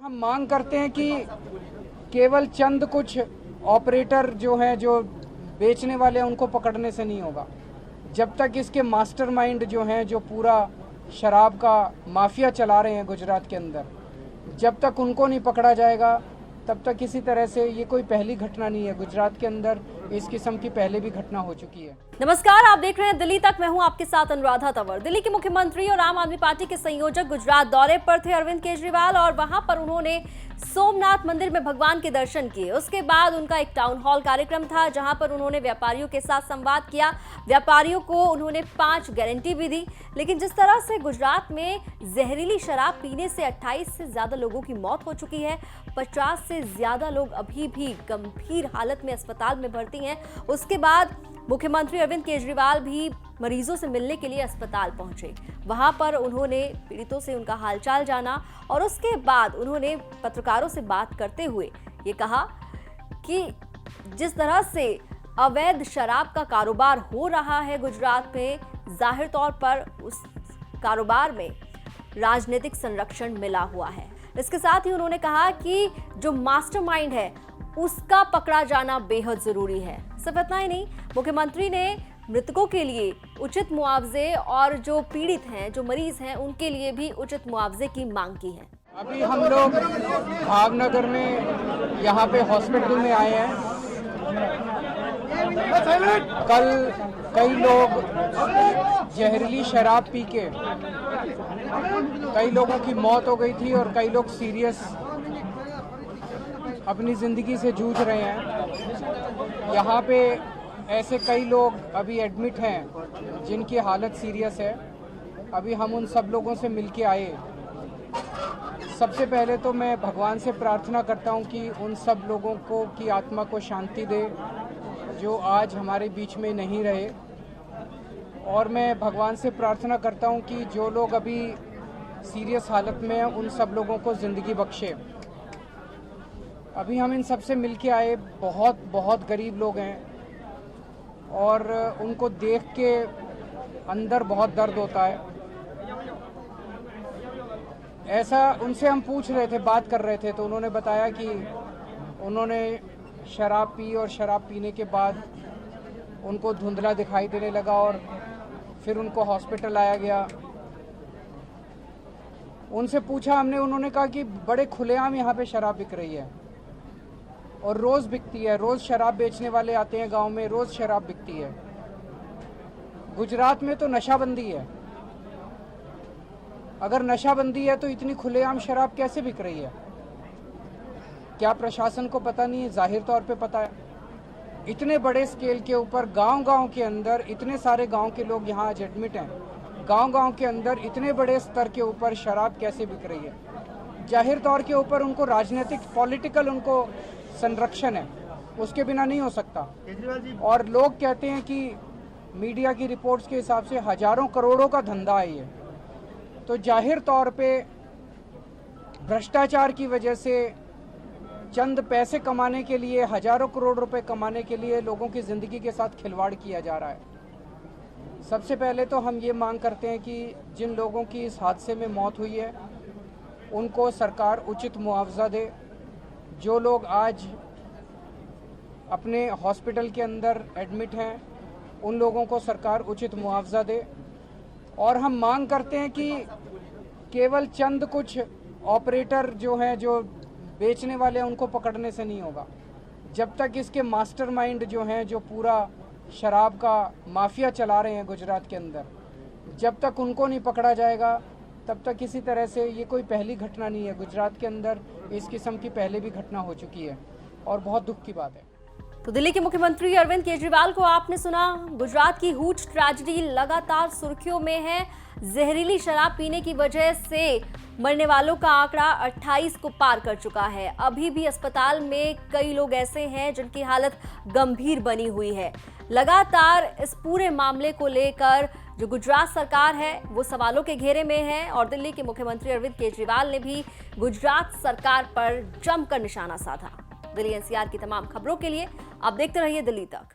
हम मांग करते हैं कि केवल चंद कुछ ऑपरेटर जो हैं, जो बेचने वाले हैं, उनको पकड़ने से नहीं होगा। जब तक इसके मास्टरमाइंड जो हैं, जो पूरा शराब का माफिया चला रहे हैं गुजरात के अंदर, जब तक उनको नहीं पकड़ा जाएगा तब तक किसी तरह से ये कोई पहली घटना नहीं है। गुजरात के अंदर इस किस्म की पहले भी घटना हो चुकी है। नमस्कार, आप देख रहे हैं दिल्ली तक। मैं हूं आपके साथ अनुराधा तंवर। दिल्ली के मुख्यमंत्री और आम आदमी पार्टी के संयोजक गुजरात दौरे पर थे अरविंद केजरीवाल, और वहां पर उन्होंने सोमनाथ मंदिर में भगवान के दर्शन किए। उसके बाद उनका एक टाउन हॉल कार्यक्रम था, जहां पर उन्होंने व्यापारियों के साथ संवाद किया। व्यापारियों को उन्होंने 5 गारंटी भी दी। लेकिन जिस तरह से गुजरात में जहरीली शराब पीने से 28 से ज्यादा लोगों की मौत हो चुकी है, 50 से ज्यादा लोग अभी भी गंभीर हालत में अस्पताल में भर्ती हैं। उसके बाद मुख्यमंत्री अरविंद केजरीवाल भी मरीजों से मिलने के लिए अस्पताल पहुंचे। वहां पर उन्होंने पीड़ितों से उनका हालचाल जाना, और उसके बाद उन्होंने पत्रकारों से बात करते हुए ये कहा कि जिस तरह से अवैध शराब का कारोबार हो रहा है गुजरात में, जाहिर तौर पर उस कारोबार में राजनीतिक संरक्षण मिला हुआ है। इसके साथ ही उन्होंने कहा कि जो मास्टरमाइंड है उसका पकड़ा जाना बेहद जरूरी है। सिर्फ इतना ही नहीं, मुख्यमंत्री ने मृतकों के लिए उचित मुआवजे और जो पीड़ित हैं, जो मरीज हैं, उनके लिए भी उचित मुआवजे की मांग की है। अभी हम लोग भावनगर में यहाँ पे हॉस्पिटल में आए हैं। कल कई लोग जहरीली शराब पी के कई लोगों की मौत हो गई थी, और कई लोग सीरियस अपनी ज़िंदगी से जूझ रहे हैं। यहाँ पे ऐसे कई लोग अभी एडमिट हैं जिनकी हालत सीरियस है। अभी हम उन सब लोगों से मिलके आए। सबसे पहले तो मैं भगवान से प्रार्थना करता हूँ कि उन सब लोगों को की आत्मा को शांति दे जो आज हमारे बीच में नहीं रहे, और मैं भगवान से प्रार्थना करता हूँ कि जो लोग अभी सीरियस हालत में हैं उन सब लोगों को ज़िंदगी बख्शे। अभी हम इन सब से मिलके आए। बहुत गरीब लोग हैं, और उनको देख के अंदर बहुत दर्द होता है। ऐसा उनसे हम पूछ रहे थे, बात कर रहे थे, तो उन्होंने बताया कि उन्होंने शराब पी, और शराब पीने के बाद उनको धुंधला दिखाई देने लगा, और फिर उनको हॉस्पिटल लाया गया। उनसे पूछा हमने, उन्होंने कहा कि बड़े खुलेआम यहाँ पे शराब बिक रही है, और रोज़ बिकती है। रोज़ शराब बेचने वाले आते हैं गांव में, रोज़ शराब बिकती है। गुजरात में तो नशाबंदी है। अगर नशाबंदी है तो इतनी खुलेआम शराब कैसे बिक रही है? क्या प्रशासन को पता नहीं है? जाहिर तौर पे पता है। इतने बड़े स्केल के ऊपर गांव-गांव के अंदर इतने सारे गांव के लोग यहाँ आज एडमिट हैं। गांव-गांव के अंदर इतने बड़े स्तर के ऊपर शराब कैसे बिक रही है? जाहिर तौर के ऊपर उनको राजनीतिक, पॉलिटिकल उनको संरक्षण है, उसके बिना नहीं हो सकता। और लोग कहते हैं कि मीडिया की रिपोर्ट्स के हिसाब से हजारों करोड़ों का धंधा है ये। तो जाहिर तौर पे भ्रष्टाचार की वजह से चंद पैसे कमाने के लिए, हजारों करोड़ रुपए कमाने के लिए लोगों की ज़िंदगी के साथ खिलवाड़ किया जा रहा है। सबसे पहले तो हम ये मांग करते हैं कि जिन लोगों की इस हादसे में मौत हुई है उनको सरकार उचित मुआवजा दे। जो लोग आज अपने हॉस्पिटल के अंदर एडमिट हैं उन लोगों को सरकार उचित मुआवजा दे। और हम मांग करते हैं कि केवल चंद कुछ ऑपरेटर जो हैं, जो बेचने वाले हैं, उनको पकड़ने से नहीं होगा। जब तक इसके मास्टरमाइंड जो हैं, जो पूरा शराब का माफिया चला रहे हैं गुजरात के अंदर, जब तक उनको नहीं पकड़ा जाएगा तब तक किसी तरह से ये कोई पहली घटना नहीं है। गुजरात के अंदर इस किस्म की पहले भी घटना हो चुकी है, और बहुत दुख की बात है। तो दिल्ली के मुख्यमंत्री अरविंद केजरीवाल को आपने सुना। गुजरात की हूट ट्रेजेडी लगातार सुर्खियों में है। जहरीली शराब पीने की वजह से मरने वालों का आंकड़ा 28 को पार कर चुका है। अभी भी अस्पताल में कई लोग ऐसे हैं जिनकी हालत गंभीर बनी हुई है। लगातार इस पूरे मामले को लेकर जो गुजरात सरकार है वो सवालों के घेरे में है, और दिल्ली के मुख्यमंत्री अरविंद केजरीवाल ने भी गुजरात सरकार पर जमकर निशाना साधा। दिल्ली एनसीआर की तमाम खबरों के लिए आप देखते रहिए दिल्ली तक।